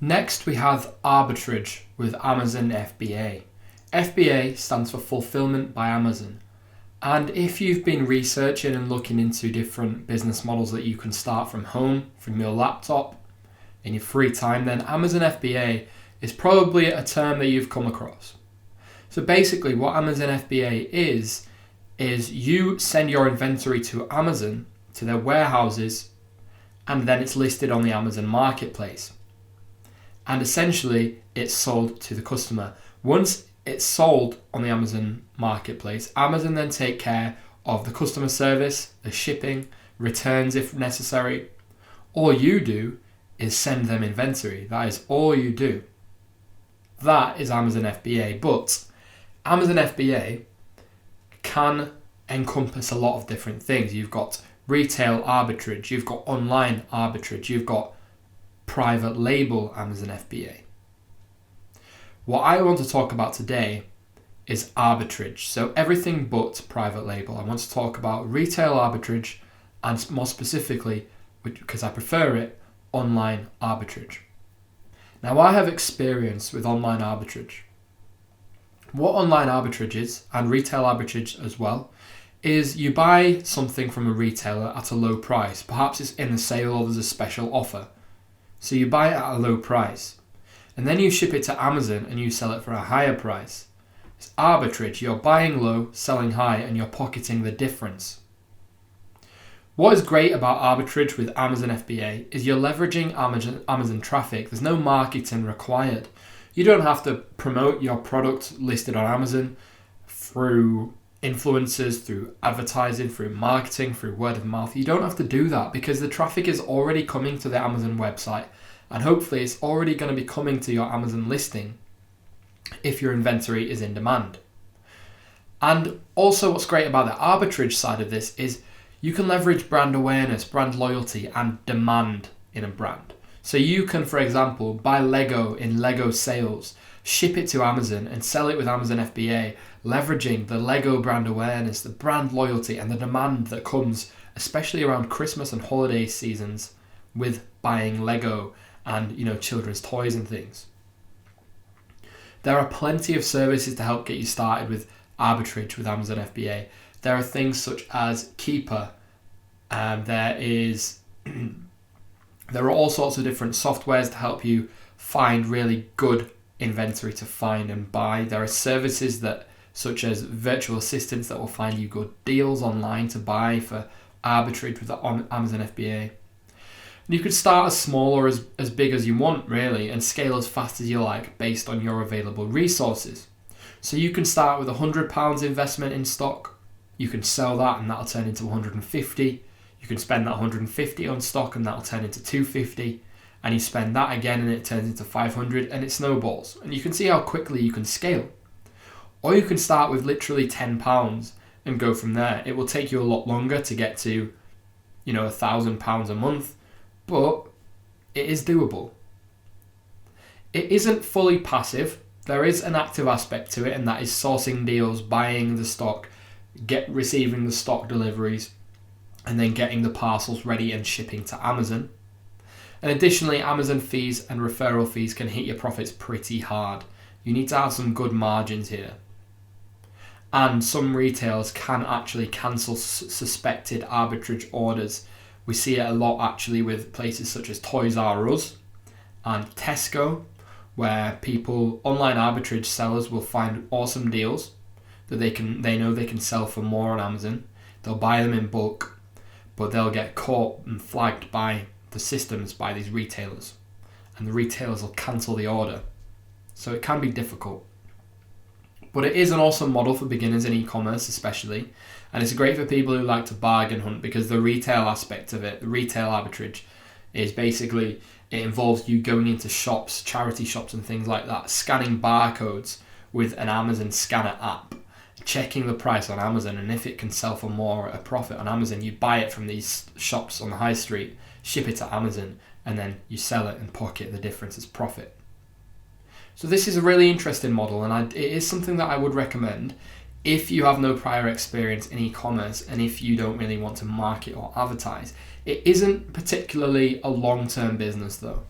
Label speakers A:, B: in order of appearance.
A: Next, we have arbitrage with Amazon FBA. FBA stands for Fulfillment by Amazon. And if you've been researching and looking into different business models that you can start from home, from your laptop, in your free time, then Amazon FBA is probably a term that you've come across. So basically what Amazon FBA is you send your inventory to Amazon, to their warehouses, and then it's listed on the Amazon marketplace. And essentially it's sold to the customer. Once it's sold on the Amazon marketplace, Amazon then take care of the customer service, the shipping, returns if necessary. All you do is send them inventory. That is all you do. That is Amazon FBA. But Amazon FBA can encompass a lot of different things. You've got retail arbitrage, you've got online arbitrage, you've got private label Amazon FBA. What I want to talk about today is arbitrage. So everything but private label. I want to talk about retail arbitrage and more specifically, because I prefer it, online arbitrage. Now I have experience with online arbitrage. What online arbitrage is, and retail arbitrage as well, is you buy something from a retailer at a low price. Perhaps it's in a sale or there's a special offer. So you buy it at a low price. And then you ship it to Amazon and you sell it for a higher price. It's arbitrage. You're buying low, selling high, and you're pocketing the difference. What is great about arbitrage with Amazon FBA is you're leveraging Amazon traffic. There's no marketing required. You don't have to promote your product listed on Amazon through influencers, through advertising, through marketing, through word of mouth. You don't have to do that because the traffic is already coming to the Amazon website, and hopefully it's already going to be coming to your Amazon listing if your inventory is in demand. And also what's great about the arbitrage side of this is you can leverage brand awareness, brand loyalty, and demand in a brand. So you can, for example, buy Lego in Lego sales, ship it to Amazon and sell it with Amazon FBA, leveraging the Lego brand awareness, the brand loyalty, and the demand that comes, especially around Christmas and holiday seasons, with buying Lego and, children's toys and things. There are plenty of services to help get you started with arbitrage with Amazon FBA. There are things such as Keeper. There are all sorts of different softwares to help you find really good inventory to find and buy. There are services such as virtual assistants that will find you good deals online to buy for arbitrage with Amazon FBA. And you could start as small or as big as you want, really, and scale as fast as you like based on your available resources. So you can start with £100 investment in stock. You can sell that and that'll turn into 150. You can spend that 150 on stock and that'll turn into 250. And you spend that again and it turns into 500 and it snowballs. And you can see how quickly you can scale. Or you can start with literally £10 and go from there. It will take you a lot longer to get to, £1,000 a month, but it is doable. It isn't fully passive. There is an active aspect to it, and that is sourcing deals, buying the stock, receiving the stock deliveries, and then getting the parcels ready and shipping to Amazon. And additionally, Amazon fees and referral fees can hit your profits pretty hard. You need to have some good margins here. And some retailers can actually cancel suspected arbitrage orders. We see it a lot actually with places such as Toys R Us and Tesco, where online arbitrage sellers will find awesome deals that they know they can sell for more on Amazon. They'll buy them in bulk, but they'll get caught and flagged by the systems, by these retailers, and the retailers will cancel the order. So it can be difficult. But it is an awesome model for beginners in e-commerce especially, and it's great for people who like to bargain hunt because the retail aspect of it, the retail arbitrage, is basically, it involves you going into shops, charity shops and things like that, scanning barcodes with an Amazon scanner app, checking the price on Amazon, and if it can sell for more at a profit on Amazon, you buy it from these shops on the high street, ship it to Amazon, and then you sell it and pocket the difference as profit. So this is a really interesting model, and it is something that I would recommend if you have no prior experience in e-commerce and if you don't really want to market or advertise. It isn't particularly a long-term business though.